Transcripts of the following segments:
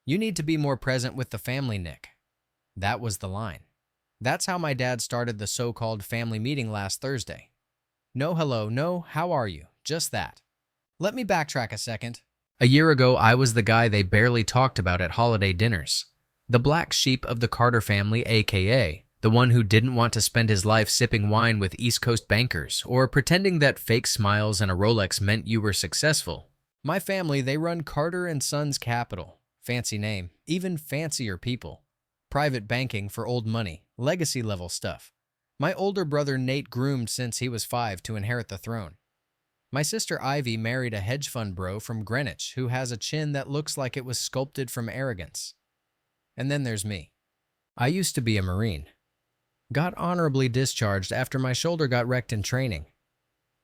You need to be more present with the family, Nick. That was the line. That's how my dad started the so-called family meeting last Thursday. No hello, no how are you, just that. Let me backtrack a second. A year ago, I was the guy they barely talked about at holiday dinners. The black sheep of the Carter family, aka the one who didn't want to spend his life sipping wine with East Coast bankers or pretending that fake smiles and a Rolex meant you were successful. My family, they run Carter and Sons Capital. Fancy name, even fancier people. Private banking for old money, legacy level stuff. My older brother Nate groomed since he was 5 to inherit the throne. My sister Ivy married a hedge fund bro from Greenwich who has a chin that looks like it was sculpted from arrogance. And then there's me. I used to be a Marine. Got honorably discharged after my shoulder got wrecked in training.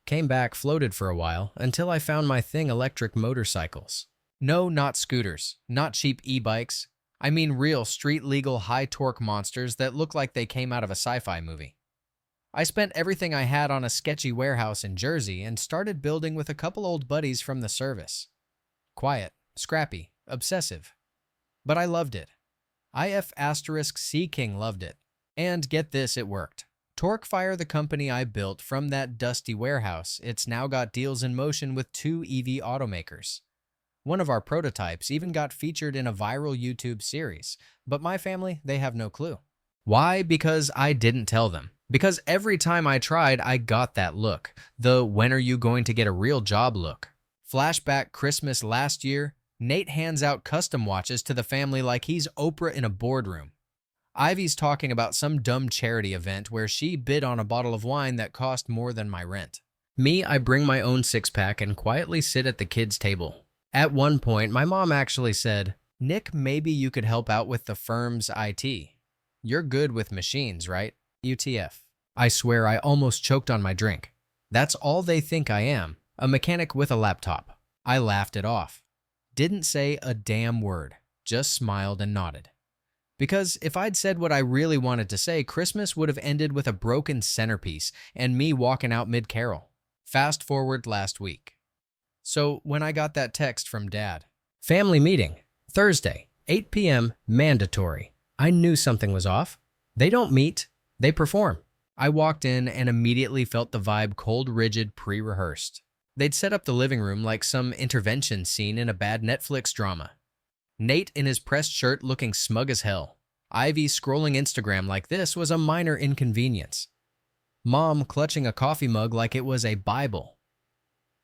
Came back, floated for a while, until I found my thing: electric motorcycles. No, not scooters, not cheap e-bikes. I mean real street-legal high-torque monsters that look like they came out of a sci-fi movie. I spent everything I had on a sketchy warehouse in Jersey and started building with a couple old buddies from the service. Quiet, scrappy, obsessive. But I loved it. IF*C King loved it. And get this, it worked. TorqueFire, the company I built from that dusty warehouse, it's now got deals in motion with 2 EV automakers. One of our prototypes even got featured in a viral YouTube series, but my family, they have no clue. Why? Because I didn't tell them. Because every time I tried, I got that look. The "when are you going to get a real job" look. Flashback Christmas last year, Nate hands out custom watches to the family like he's Oprah in a boardroom. Ivy's talking about some dumb charity event where she bid on a bottle of wine that cost more than my rent. Me, I bring my own six-pack and quietly sit at the kids' table. At one point, my mom actually said, "Nick, maybe you could help out with the firm's IT. You're good with machines, right? UTF. I swear I almost choked on my drink. That's all they think I am, a mechanic with a laptop. I laughed it off. Didn't say a damn word, just smiled and nodded. Because if I'd said what I really wanted to say, Christmas would have ended with a broken centerpiece and me walking out mid-carol. Fast forward last week. So when I got that text from Dad, family meeting, Thursday, 8 p.m., mandatory, I knew something was off. They don't meet, they perform. I walked in and immediately felt the vibe cold, rigid, pre-rehearsed. They'd set up the living room like some intervention scene in a bad Netflix drama. Nate in his pressed shirt looking smug as hell. Ivy scrolling Instagram like this was a minor inconvenience. Mom clutching a coffee mug like it was a Bible.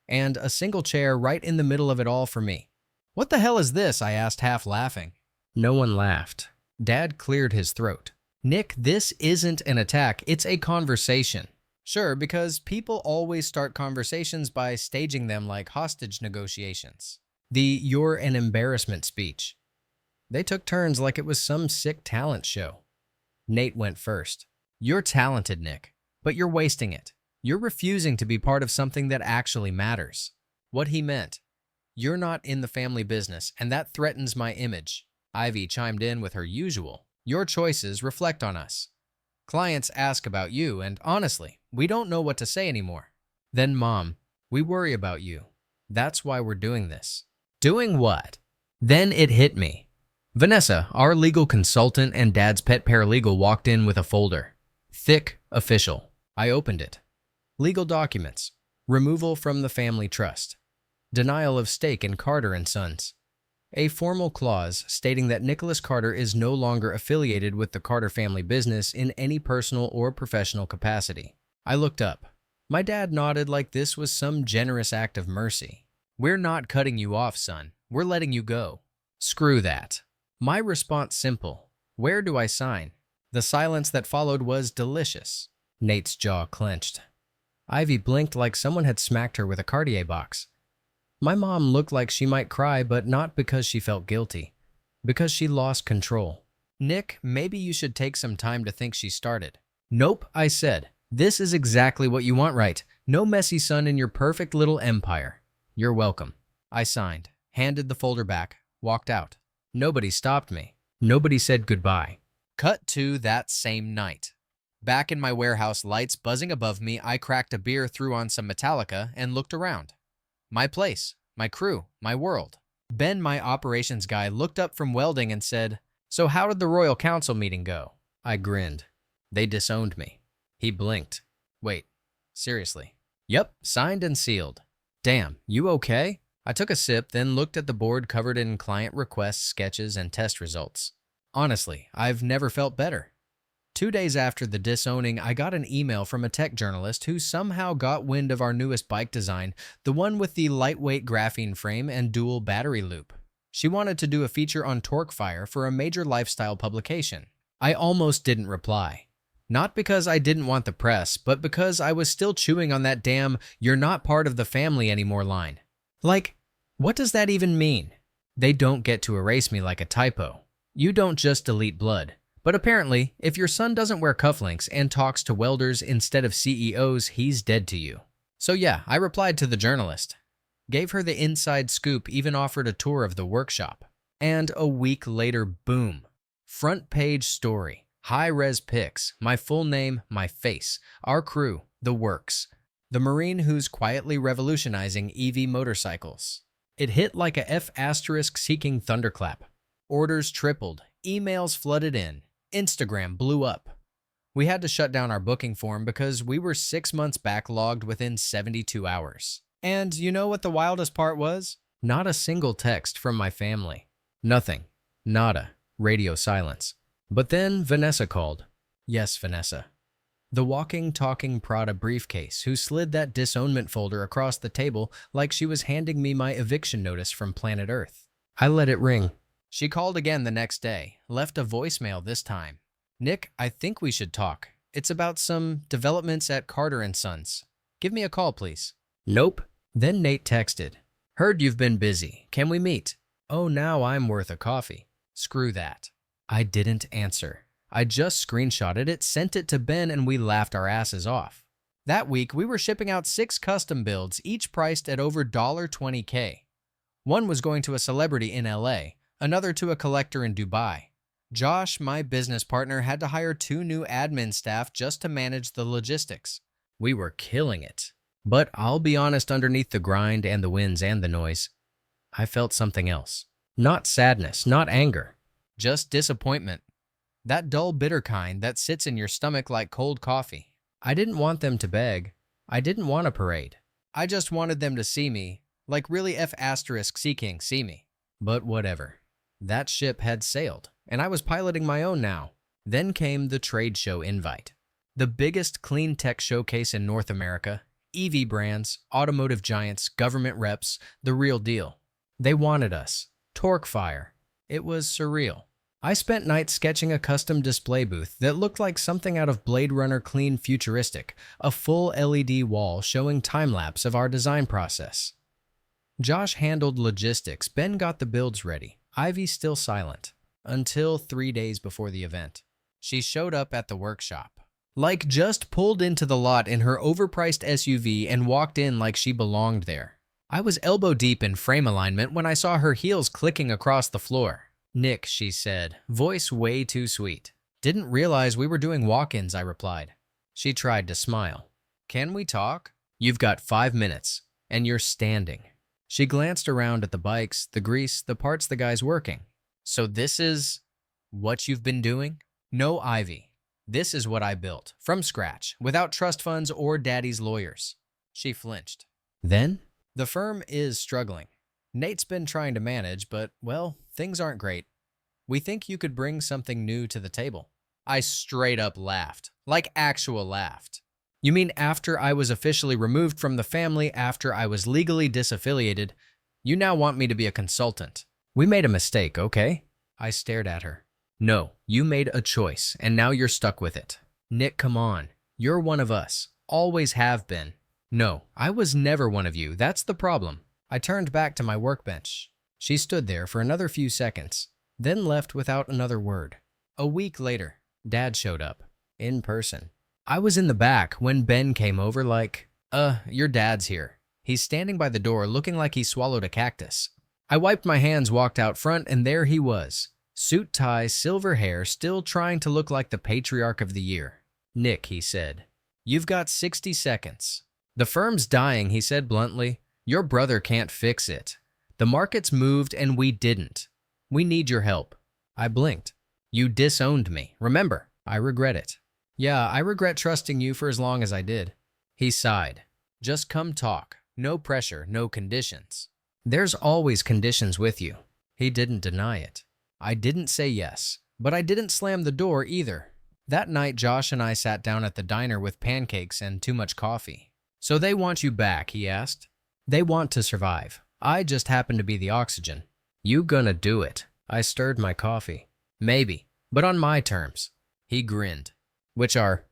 And a single chair right in the middle of it all for me. What the hell is this? I asked, half laughing. No one laughed. Dad cleared his throat. Nick, this isn't an attack, it's a conversation. Sure, because people always start conversations by staging them like hostage negotiations. The "you're an embarrassment" speech. They took turns like it was some sick talent show. Nate went first. You're talented, Nick, but you're wasting it. You're refusing to be part of something that actually matters. What he meant. You're not in the family business, and that threatens my image. Ivy chimed in with her usual. Your choices reflect on us. Clients ask about you, and honestly, we don't know what to say anymore. Then Mom, we worry about you. That's why we're doing this. Doing what? Then it hit me. Vanessa, our legal consultant and Dad's pet paralegal, walked in with a folder. Thick, official. I opened it. Legal documents. Removal from the family trust. Denial of stake in Carter and Sons. A formal clause stating that Nicholas Carter is no longer affiliated with the Carter family business in any personal or professional capacity. I looked up. My dad nodded like this was some generous act of mercy. We're not cutting you off, son. We're letting you go. Screw that. My response simple. Where do I sign? The silence that followed was delicious. Nate's jaw clenched. Ivy blinked like someone had smacked her with a Cartier box. My mom looked like she might cry, but not because she felt guilty. Because she lost control. Nick, maybe you should take some time to think, she started. Nope, I said. This is exactly what you want, right? No messy son in your perfect little empire. You're welcome. I signed, handed the folder back, walked out. Nobody stopped me. Nobody said goodbye. Cut to that same night. Back in my warehouse, lights buzzing above me, I cracked a beer, threw on some Metallica, and looked around. My place, my crew, my world. Ben, my operations guy, looked up from welding and said, "So how did the Royal Council meeting go?" I grinned. They disowned me. He blinked. Wait, seriously? Yep, signed and sealed. Damn, you okay? I took a sip, then looked at the board covered in client requests, sketches, and test results. Honestly, I've never felt better. 2 days after the disowning, I got an email from a tech journalist who somehow got wind of our newest bike design, the one with the lightweight graphene frame and dual battery loop. She wanted to do a feature on torque fire for a major lifestyle publication. I almost didn't reply. Not because I didn't want the press, but because I was still chewing on that damn "you're not part of the family anymore" line. Like, what does that even mean? They don't get to erase me like a typo. You don't just delete blood. But apparently, if your son doesn't wear cufflinks and talks to welders instead of CEOs, he's dead to you. So yeah, I replied to the journalist. Gave her the inside scoop, even offered a tour of the workshop. And a week later, boom. Front page story. High-res pics. My full name, my face. Our crew, the works. The Marine who's quietly revolutionizing EV motorcycles. It hit like a F***-seeking thunderclap. Orders tripled. Emails flooded in. Instagram blew up. We had to shut down our booking form because we were 6 months backlogged within 72 hours. And you know what the wildest part was? Not a single text from my family. Nothing. Nada. Radio silence. But then Vanessa called. Yes, Vanessa. The walking, talking Prada briefcase who slid that disownment folder across the table like she was handing me my eviction notice from planet Earth. I let it ring. She called again the next day, left a voicemail this time. "Nick, I think we should talk. It's about some developments at Carter & Sons. Give me a call, please." Nope. Then Nate texted. "Heard you've been busy. Can we meet?" Oh, now I'm worth a coffee. Screw that. I didn't answer. I just screenshotted it, sent it to Ben, and we laughed our asses off. That week, we were shipping out 6 custom builds, each priced at over $20K. One was going to a celebrity in LA, another to a collector in Dubai. Josh, my business partner, had to hire 2 new admin staff just to manage the logistics. We were killing it. But I'll be honest, underneath the grind and the wins and the noise, I felt something else. Not sadness, not anger, just disappointment. That dull, bitter kind that sits in your stomach like cold coffee. I didn't want them to beg. I didn't want a parade. I just wanted them to see me, like really F***-seeking see me. But whatever. That ship had sailed, and I was piloting my own now. Then came the trade show invite. The biggest clean tech showcase in North America, EV brands, automotive giants, government reps, the real deal. They wanted us. Torque fire. It was surreal. I spent nights sketching a custom display booth that looked like something out of Blade Runner Clean Futuristic, a full LED wall showing time-lapse of our design process. Josh handled logistics, Ben got the builds ready, Ivy still silent. Until 3 days before the event. She showed up at the workshop. Like just pulled into the lot in her overpriced SUV and walked in like she belonged there. I was elbow deep in frame alignment when I saw her heels clicking across the floor. "Nick," she said, voice way too sweet. "Didn't realize we were doing walk-ins," I replied. She tried to smile. "Can we talk?" "You've got 5 minutes, and you're standing." She glanced around at the bikes, the grease, the parts the guy's working. "So this is what you've been doing?" "No, Ivy. This is what I built, from scratch, without trust funds or daddy's lawyers." She flinched. "Then?" "The firm is struggling. Nate's been trying to manage, but, well, things aren't great. We think you could bring something new to the table." I straight up laughed. Like actual laughed. "You mean after I was officially removed from the family, after I was legally disaffiliated, you now want me to be a consultant? We made a mistake, okay?" I stared at her. "No, you made a choice, and now you're stuck with it. Nick, come on. You're one of us. Always have been." "No, I was never one of you. That's the problem." I turned back to my workbench. She stood there for another few seconds, then left without another word. A week later, Dad showed up. In person. I was in the back when Ben came over like, your dad's here." He's standing by the door looking like he swallowed a cactus. I wiped my hands, walked out front, and there he was. Suit, tie, silver hair, still trying to look like the patriarch of the year. "Nick," he said, "you've got 60 seconds. The firm's dying," he said bluntly. "Your brother can't fix it. The markets moved and we didn't. We need your help. I blinked. You disowned me. Remember, I regret it. Yeah, I regret trusting you for as long as I did. He sighed. Just come talk. No pressure, no conditions. There's always conditions with you. He didn't deny it. I didn't say yes, but I didn't slam the door either. That night, Josh and I sat down at the diner with pancakes and too much coffee. So they want you back, he asked. They want to survive. I just happen to be the oxygen. You gonna do it? I stirred my coffee. Maybe, but on my terms. He grinned. Which are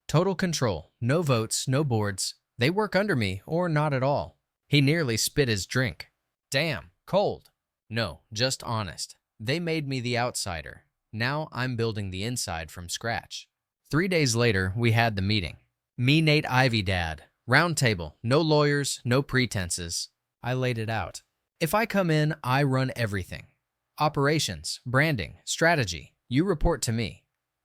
total control, no votes, no boards. They work under me or not at all. He nearly spit his drink. Damn, cold. No, just honest. They made me the outsider. Now I'm building the inside from scratch. 3 days later, we had the meeting. Me, Nate, Ivy, Dad. Round table. No lawyers, no pretenses. I laid it out. If I come in, I run everything. Operations, branding, strategy. You report to me.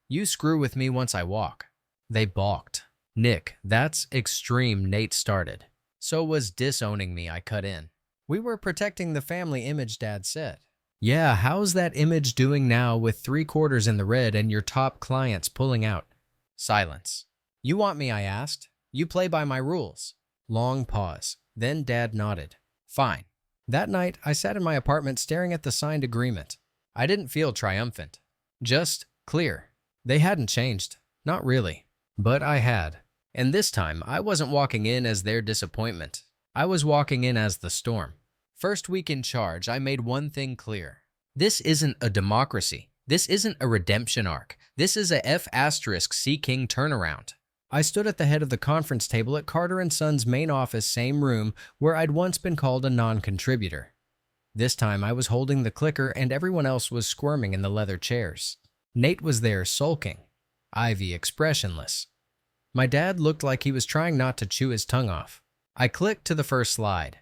You screw with me once I walk. They balked. Nick, that's extreme, Nate started. So was disowning me, I cut in. We were protecting the family image, Dad said. Yeah, how's that image doing now with 3/4 in the red and your top clients pulling out? Silence. You want me, I asked. You play by my rules. Long pause. Then Dad nodded. Fine. That night, I sat in my apartment staring at the signed agreement. I didn't feel triumphant. Just clear. They hadn't changed. Not really. But I had. And this time, I wasn't walking in as their disappointment. I was walking in as the storm. First week in charge, I made one thing clear. This isn't a democracy. This isn't a redemption arc. This is a F*** King turnaround. I stood at the head of the conference table at Carter & Sons' main office, same room where I'd once been called a non-contributor. This time I was holding the clicker and everyone else was squirming in the leather chairs. Nate was there sulking. Ivy expressionless. My dad looked like he was trying not to chew his tongue off. I clicked to the first slide.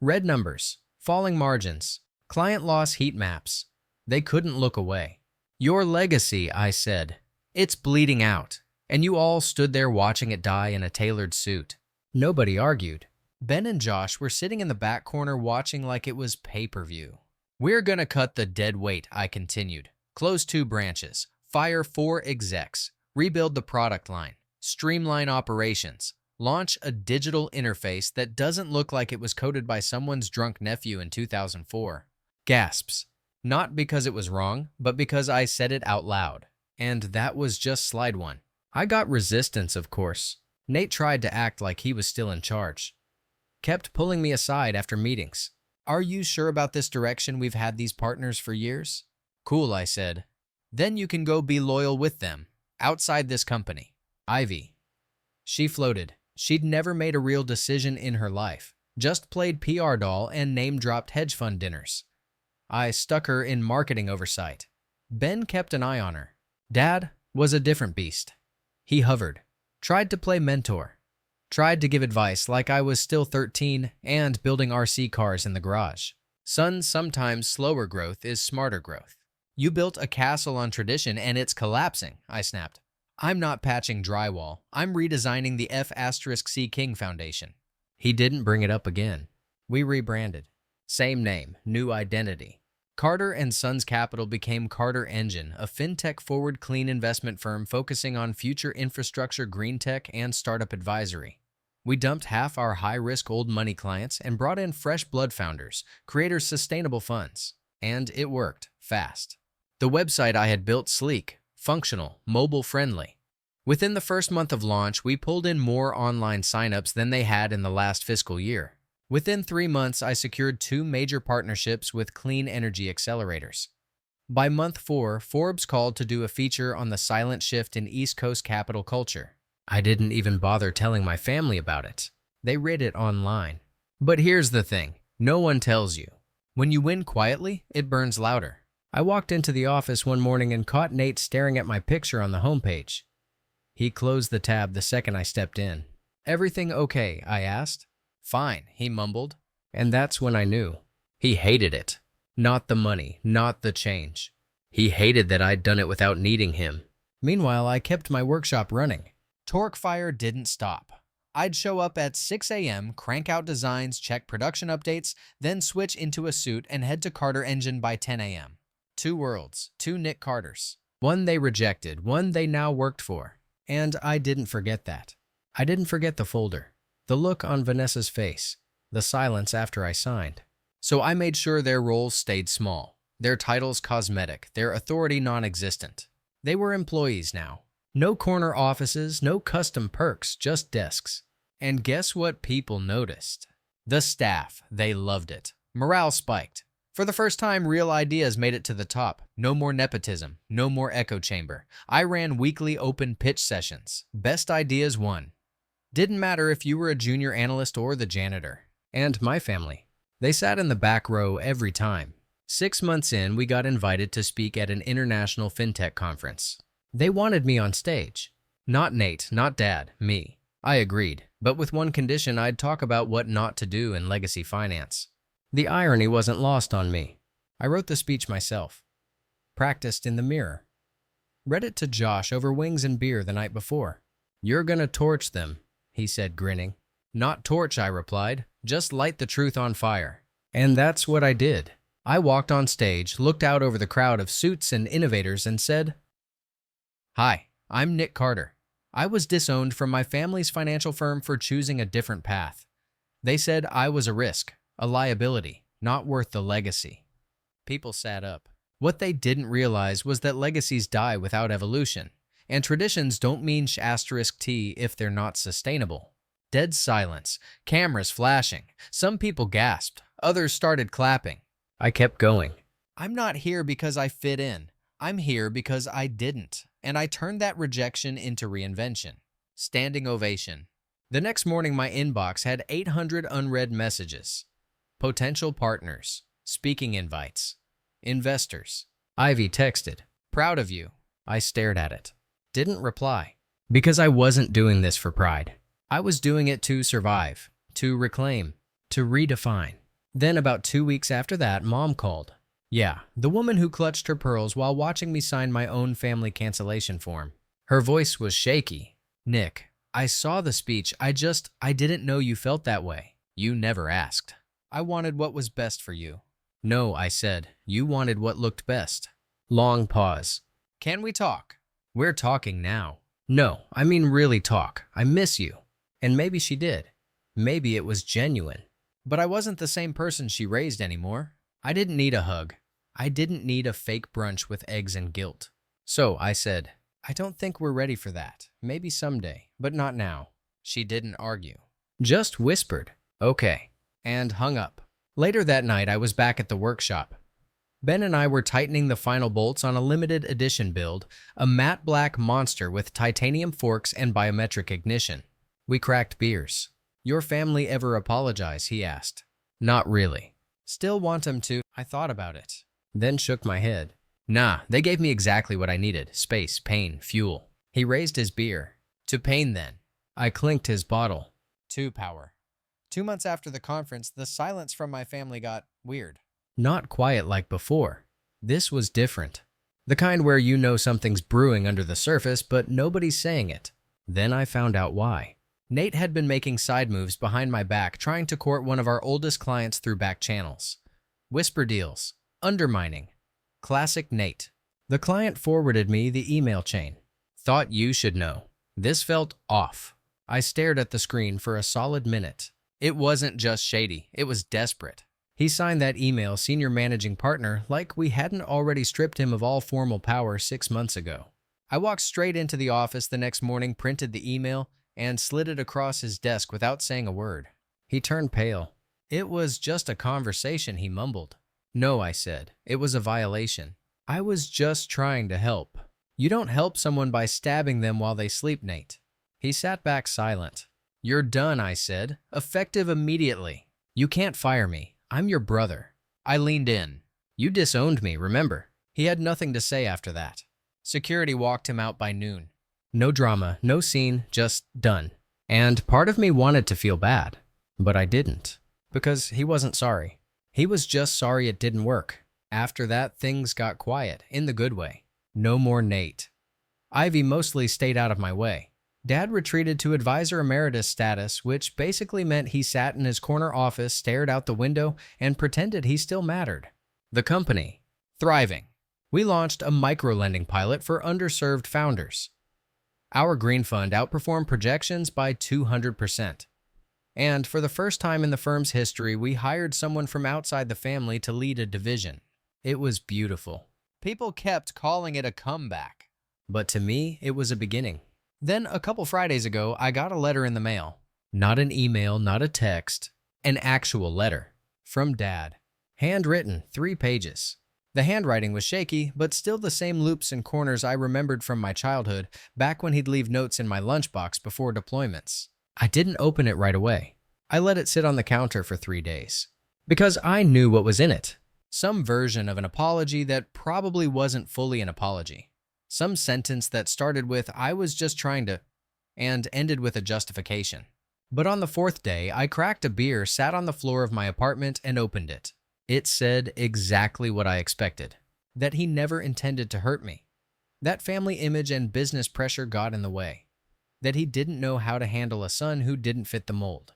Red numbers, falling margins, client loss heat maps. They couldn't look away. Your legacy, I said. It's bleeding out. And you all stood there watching it die in a tailored suit. Nobody argued. Ben and Josh were sitting in the back corner watching like it was pay-per-view. We're gonna cut the dead weight, I continued. Close 2 branches, fire 4 execs, rebuild the product line, streamline operations, launch a digital interface that doesn't look like it was coded by someone's drunk nephew in 2004. Gasps. Not because it was wrong, but because I said it out loud. And that was just slide 1. I got resistance, of course. Nate tried to act like he was still in charge. Kept pulling me aside after meetings. Are you sure about this direction? We've had these partners for years. Cool, I said. Then you can go be loyal with them, outside this company. Ivy. She floated. She'd never made a real decision in her life. Just played PR doll and name-dropped hedge fund dinners. I stuck her in marketing oversight. Ben kept an eye on her. Dad was a different beast. He hovered, tried to play mentor, tried to give advice like I was still 13 and building RC cars in the garage. Son, sometimes slower growth is smarter growth. You built a castle on tradition and it's collapsing, I snapped. I'm not patching drywall. I'm redesigning the F*** King Foundation. He didn't bring it up again. We rebranded. Same name, new identity. Carter & Sons Capital became Carter Engine, a fintech-forward clean investment firm focusing on future infrastructure, green tech, and startup advisory. We dumped half our high-risk old money clients and brought in fresh blood founders, creators sustainable funds. And it worked, fast. The website I had built sleek, functional, mobile-friendly. Within the first month of launch, we pulled in more online signups than they had in the last fiscal year. Within 3 months, I secured 2 major partnerships with clean energy accelerators. By month 4, Forbes called to do a feature on the silent shift in East Coast capital culture. I didn't even bother telling my family about it. They read it online. But here's the thing. No one tells you. When you win quietly, it burns louder. I walked into the office one morning and caught Nate staring at my picture on the homepage. He closed the tab the second I stepped in. Everything okay? I asked. Fine, he mumbled. And that's when I knew. He hated it. Not the money, not the change. He hated that I'd done it without needing him. Meanwhile, I kept my workshop running. Torque fire didn't stop. I'd show up at 6 a.m., crank out designs, check production updates, then switch into a suit and head to Carter Engine by 10 a.m. Two worlds, two Nick Carters. One they rejected, one they now worked for. And I didn't forget that. I didn't forget the folder, the look on Vanessa's face, the silence after I signed. So I made sure their roles stayed small, their titles cosmetic, their authority non-existent. They were employees now. No corner offices, no custom perks, just desks. And guess what people noticed? The staff. They loved it. Morale spiked. For the first time, real ideas made it to the top. No more nepotism. No more echo chamber. I ran weekly open pitch sessions. Best ideas won. Didn't matter if you were a junior analyst or the janitor. And my family. They sat in the back row every time. 6 months in, we got invited to speak at an international fintech conference. They wanted me on stage. Not Nate, not Dad, me. I agreed, but with one condition: I'd talk about what not to do in legacy finance. The irony wasn't lost on me. I wrote the speech myself. Practiced in the mirror. Read it to Josh over wings and beer the night before. "You're gonna torch them," he said, grinning. "Not torch," I replied. "Just light the truth on fire." And that's what I did. I walked on stage, looked out over the crowd of suits and innovators and said, "Hi, I'm Nick Carter. I was disowned from my family's financial firm for choosing a different path. They said I was a risk, a liability, not worth the legacy." People sat up. What they didn't realize was that legacies die without evolution, and traditions don't mean *T if they're not sustainable. Dead silence, cameras flashing. Some people gasped, others started clapping. I kept going. I'm not here because I fit in. I'm here because I didn't, and I turned that rejection into reinvention. Standing ovation. The next morning, my inbox had 800 unread messages. Potential partners, speaking invites, investors. Ivy texted, "Proud of you." I stared at it. Didn't reply. Because I wasn't doing this for pride. I was doing it to survive, to reclaim, to redefine. Then about 2 weeks after that, Mom called. Yeah, the woman who clutched her pearls while watching me sign my own family cancellation form. Her voice was shaky. "Nick, I saw the speech. I didn't know you felt that way. You never asked. I wanted what was best for you." "No," I said. "You wanted what looked best." Long pause. "Can we talk?" "We're talking now." "No, I mean really talk. I miss you." And maybe she did. Maybe it was genuine. But I wasn't the same person she raised anymore. I didn't need a hug. I didn't need a fake brunch with eggs and guilt. So I said, "I don't think we're ready for that. Maybe someday, but not now." She didn't argue. Just whispered, "Okay," and hung up. Later that night, I was back at the workshop. Ben and I were tightening the final bolts on a limited edition build, a matte black monster with titanium forks and biometric ignition. We cracked beers. "Your family ever apologize?" he asked. "Not really." "Still want them to?" I thought about it, then shook my head. "Nah, they gave me exactly what I needed: space, pain, fuel." He raised his beer. "To pain, then." I clinked his bottle. "To power." 2 months after the conference, the silence from my family got weird. Not quiet like before. This was different. The kind where you know something's brewing under the surface, but nobody's saying it. Then I found out why. Nate had been making side moves behind my back, trying to court one of our oldest clients through back channels. Whisper deals. Undermining. Classic Nate. The client forwarded me the email chain. "Thought you should know." This felt off. I stared at the screen for a solid minute. It wasn't just shady, it was desperate. He signed that email senior managing partner like we hadn't already stripped him of all formal power 6 months ago. I walked straight into the office the next morning, printed the email, and slid it across his desk without saying a word. He turned pale. "It was just a conversation," he mumbled. "No," I said. "It was a violation. I was just trying to help." "You don't help someone by stabbing them while they sleep, Nate." He sat back silent. "You're done," I said. "Effective immediately. You can't fire me. I'm your brother." I leaned in. "You disowned me, remember?" He had nothing to say after that. Security walked him out by noon. No drama, no scene, just done. And part of me wanted to feel bad, but I didn't. Because he wasn't sorry. He was just sorry it didn't work. After that, things got quiet, in the good way. No more Nate. Ivy mostly stayed out of my way. Dad retreated to advisor emeritus status, which basically meant he sat in his corner office, stared out the window, and pretended he still mattered. The company, thriving. We launched a micro-lending pilot for underserved founders. Our green fund outperformed projections by 200%. And for the first time in the firm's history, we hired someone from outside the family to lead a division. It was beautiful. People kept calling it a comeback. But to me, it was a beginning. Then, a couple Fridays ago, I got a letter in the mail. Not an email, not a text. An actual letter. From Dad. Handwritten, 3 pages. The handwriting was shaky, but still the same loops and corners I remembered from my childhood, back when he'd leave notes in my lunchbox before deployments. I didn't open it right away. I let it sit on the counter for 3 days. Because I knew what was in it. Some version of an apology that probably wasn't fully an apology. Some sentence that started with, "I was just trying to," and ended with a justification. But on the 4th day, I cracked a beer, sat on the floor of my apartment, and opened it. It said exactly what I expected. That he never intended to hurt me. That family image and business pressure got in the way. That he didn't know how to handle a son who didn't fit the mold.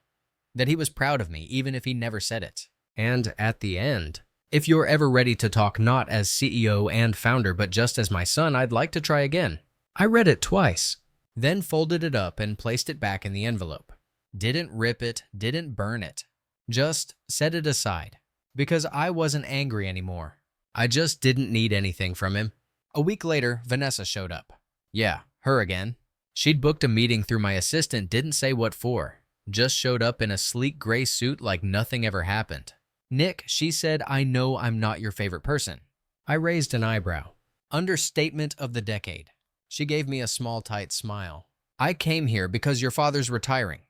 That he was proud of me, even if he never said it. And at the end, "If you're ever ready to talk not as CEO and founder, but just as my son, I'd like to try again." I read it twice, then folded it up and placed it back in the envelope. Didn't rip it, didn't burn it. Just set it aside. Because I wasn't angry anymore. I just didn't need anything from him. A week later, Vanessa showed up. Yeah, her again. She'd booked a meeting through my assistant, didn't say what for. Just showed up in a sleek gray suit like nothing ever happened. "Nick," she said, "I know I'm not your favorite person." I raised an eyebrow. Understatement of the decade. She gave me a small, tight smile. "I came here because your father's retiring.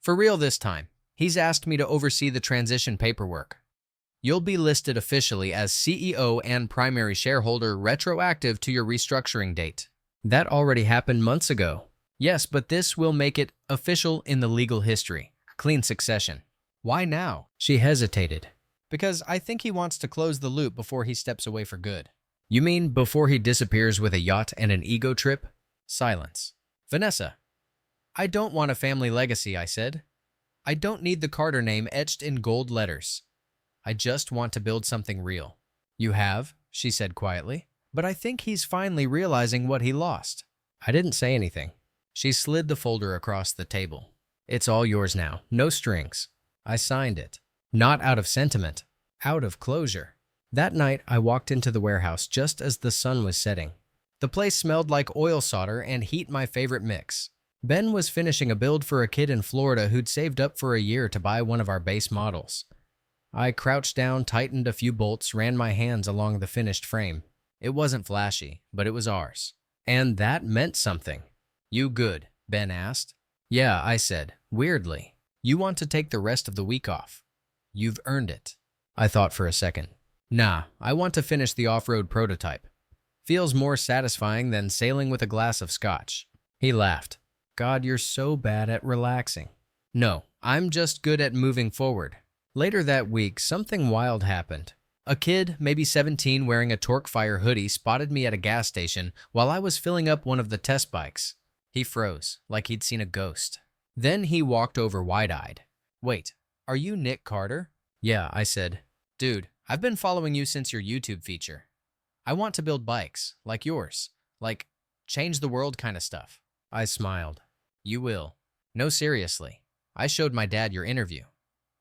For real this time. He's asked me to oversee the transition paperwork. You'll be listed officially as CEO and primary shareholder retroactive to your restructuring date." That already happened months ago. Yes, but this will make it official in the legal history. Clean succession. Why now? She hesitated. Because I think he wants to close the loop before he steps away for good. You mean before he disappears with a yacht and an ego trip? Silence. Vanessa. I don't want a family legacy, I said. I don't need the Carter name etched in gold letters. I just want to build something real. You have, she said quietly, but I think he's finally realizing what he lost. I didn't say anything. She slid the folder across the table. It's all yours now, no strings. I signed it. Not out of sentiment, out of closure. That night, I walked into the warehouse just as the sun was setting. The place smelled like oil solder and heat, my favorite mix. Ben was finishing a build for a kid in Florida who'd saved up for a year to buy one of our base models. I crouched down, tightened a few bolts, ran my hands along the finished frame. It wasn't flashy, but it was ours. And that meant something. You good? Ben asked. Yeah, I said, weirdly. You want to take the rest of the week off. You've earned it. I thought for a second. Nah, I want to finish the off-road prototype. Feels more satisfying than sailing with a glass of scotch. He laughed. God, you're so bad at relaxing. No, I'm just good at moving forward. Later that week, something wild happened. A kid, maybe 17, wearing a Torquefire hoodie spotted me at a gas station while I was filling up one of the test bikes. He froze, like he'd seen a ghost. Then he walked over wide-eyed. Wait, are you Nick Carter? Yeah, I said. Dude, I've been following you since your YouTube feature. I want to build bikes, like yours. Like, change the world kind of stuff. I smiled. You will. No, seriously. I showed my dad your interview.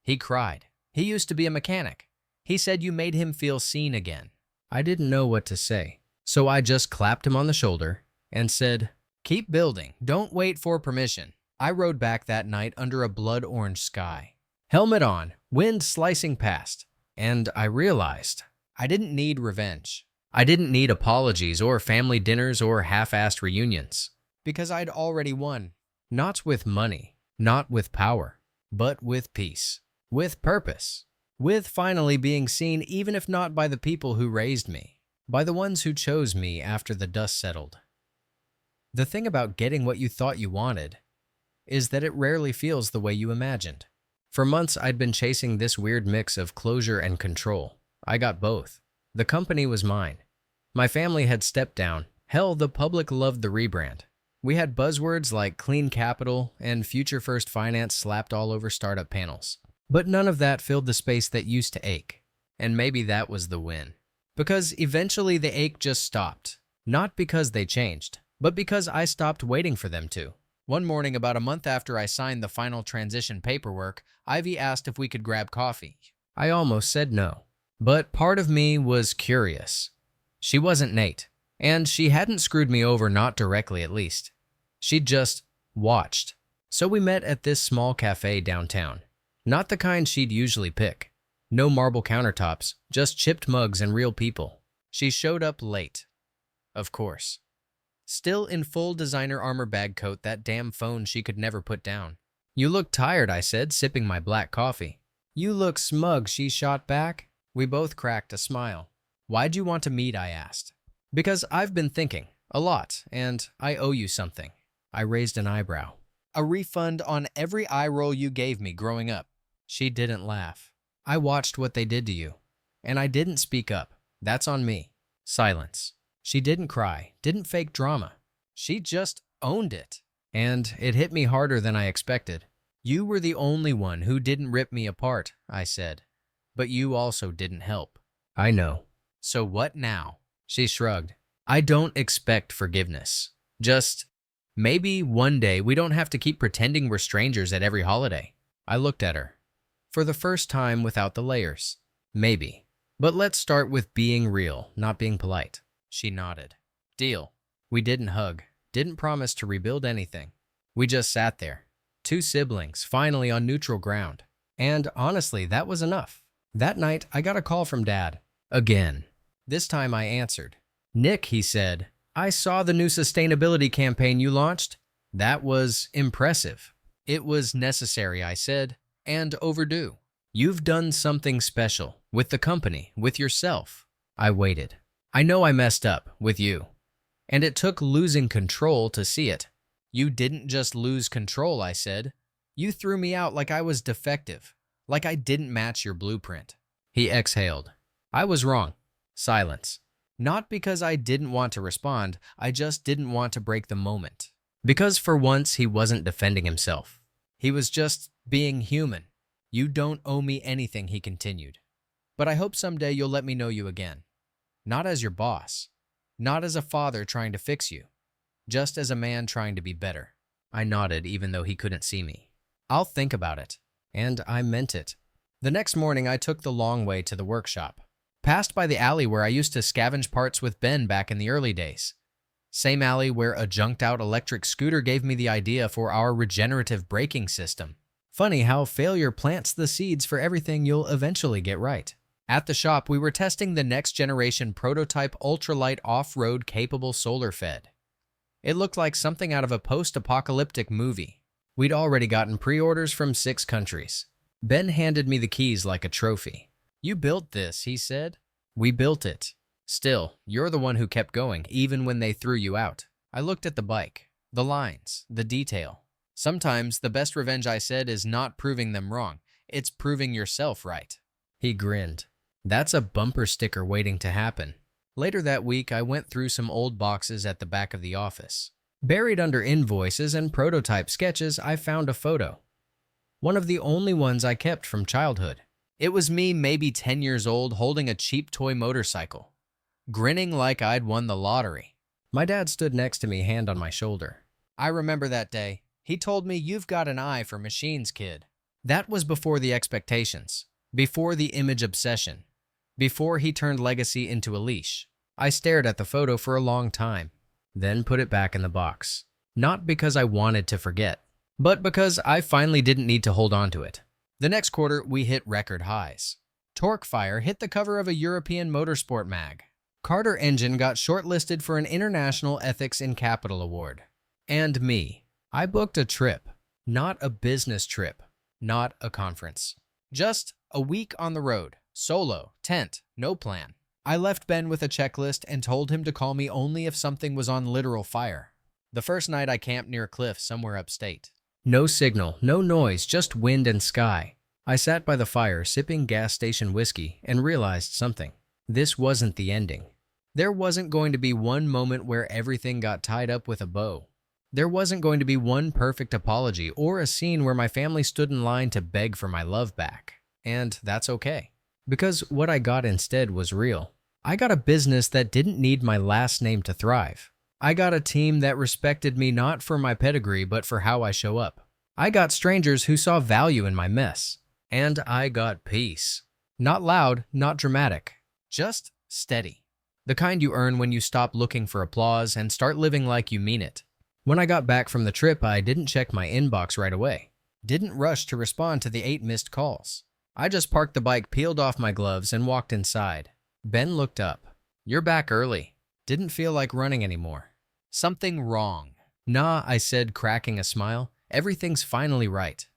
He cried. He used to be a mechanic. He said you made him feel seen again. I didn't know what to say, so I just clapped him on the shoulder and said, keep building. Don't wait for permission. I rode back that night under a blood-orange sky. Helmet on, wind slicing past, and I realized I didn't need revenge. I didn't need apologies or family dinners or half-assed reunions, because I'd already won. Not with money, not with power, but with peace, with purpose, with finally being seen, even if not by the people who raised me, by the ones who chose me after the dust settled. The thing about getting what you thought you wanted is that it rarely feels the way you imagined. For months, I'd been chasing this weird mix of closure and control. I got both. The company was mine. My family had stepped down. Hell, the public loved the rebrand. We had buzzwords like clean capital and future first finance slapped all over startup panels. But none of that filled the space that used to ache. And maybe that was the win. Because eventually the ache just stopped. Not because they changed, but because I stopped waiting for them to. One morning, about a month after I signed the final transition paperwork, Ivy asked if we could grab coffee. I almost said no. But part of me was curious. She wasn't Nate, and she hadn't screwed me over, not directly at least. She'd just watched. So we met at this small cafe downtown. Not the kind she'd usually pick. No marble countertops, just chipped mugs and real people. She showed up late. Of course. Still in full designer armor bag coat, that damn phone she could never put down. "You look tired," I said, sipping my black coffee. "You look smug," she shot back. We both cracked a smile. "Why'd you want to meet?" I asked. "Because I've been thinking. A lot, and I owe you something." I raised an eyebrow. "A refund on every eye roll you gave me growing up." She didn't laugh. "I watched what they did to you, and I didn't speak up. That's on me." Silence. She didn't cry, didn't fake drama. She just owned it. And it hit me harder than I expected. "You were the only one who didn't rip me apart," I said. "But you also didn't help." "I know." "So what now?" She shrugged. "I don't expect forgiveness. Just maybe one day we don't have to keep pretending we're strangers at every holiday." I looked at her. For the first time without the layers. "Maybe. But let's start with being real, not being polite." She nodded. "Deal." We didn't hug, didn't promise to rebuild anything. We just sat there. Two siblings, finally on neutral ground. And honestly, that was enough. That night, I got a call from Dad. Again. This time I answered. "Nick," he said, "I saw the new sustainability campaign you launched. That was impressive." "It was necessary," I said, "and overdue. You've done something special, with the company, with yourself." I waited. "I know I messed up, with you. And it took losing control to see it." "You didn't just lose control," I said. "You threw me out like I was defective, like I didn't match your blueprint." He exhaled. "I was wrong." Silence. Not because I didn't want to respond, I just didn't want to break the moment. Because for once he wasn't defending himself. He was just being human. "You don't owe me anything," he continued. "But I hope someday you'll let me know you again. Not as your boss. Not as a father trying to fix you. Just as a man trying to be better." I nodded even though he couldn't see me. "I'll think about it." And I meant it. The next morning I took the long way to the workshop. Passed by the alley where I used to scavenge parts with Ben back in the early days. Same alley where a junked-out electric scooter gave me the idea for our regenerative braking system. Funny how failure plants the seeds for everything you'll eventually get right. At the shop, we were testing the next-generation prototype ultralight off-road capable solar fed. It looked like something out of a post-apocalyptic movie. We'd already gotten pre-orders from 6 countries. Ben handed me the keys like a trophy. "You built this," he said. "We built it. Still, you're the one who kept going, even when they threw you out." I looked at the bike, the lines, the detail. "Sometimes the best revenge," I said, "is not proving them wrong. It's proving yourself right." He grinned. "That's a bumper sticker waiting to happen." Later that week, I went through some old boxes at the back of the office. Buried under invoices and prototype sketches, I found a photo. One of the only ones I kept from childhood. It was me, maybe 10 years old, holding a cheap toy motorcycle, grinning like I'd won the lottery. My dad stood next to me, hand on my shoulder. "I remember that day. He told me, 'You've got an eye for machines, kid.'" That was before the expectations, before the image obsession, before he turned legacy into a leash. I stared at the photo for a long time, then put it back in the box. Not because I wanted to forget, but because I finally didn't need to hold on to it. The next quarter, we hit record highs. Torquefire hit the cover of a European motorsport mag. Carter Engine got shortlisted for an International Ethics in Capital Award. And me. I booked a trip. Not a business trip. Not a conference. Just a week on the road. Solo. Tent. No plan. I left Ben with a checklist and told him to call me only if something was on literal fire. The first night I camped near a cliff somewhere upstate. No signal, no noise, just wind and sky. I sat by the fire sipping gas station whiskey and realized something. This wasn't the ending. There wasn't going to be one moment where everything got tied up with a bow. There wasn't going to be one perfect apology or a scene where my family stood in line to beg for my love back. And that's okay. Because what I got instead was real. I got a business that didn't need my last name to thrive. I got a team that respected me not for my pedigree but for how I show up. I got strangers who saw value in my mess. And I got peace. Not loud, not dramatic. Just steady. The kind you earn when you stop looking for applause and start living like you mean it. When I got back from the trip, I didn't check my inbox right away. Didn't rush to respond to the 8 missed calls. I just parked the bike, peeled off my gloves, and walked inside. Ben looked up. "You're back early." Didn't feel like running anymore. "Something wrong?" "Nah," I said, cracking a smile. "Everything's finally right."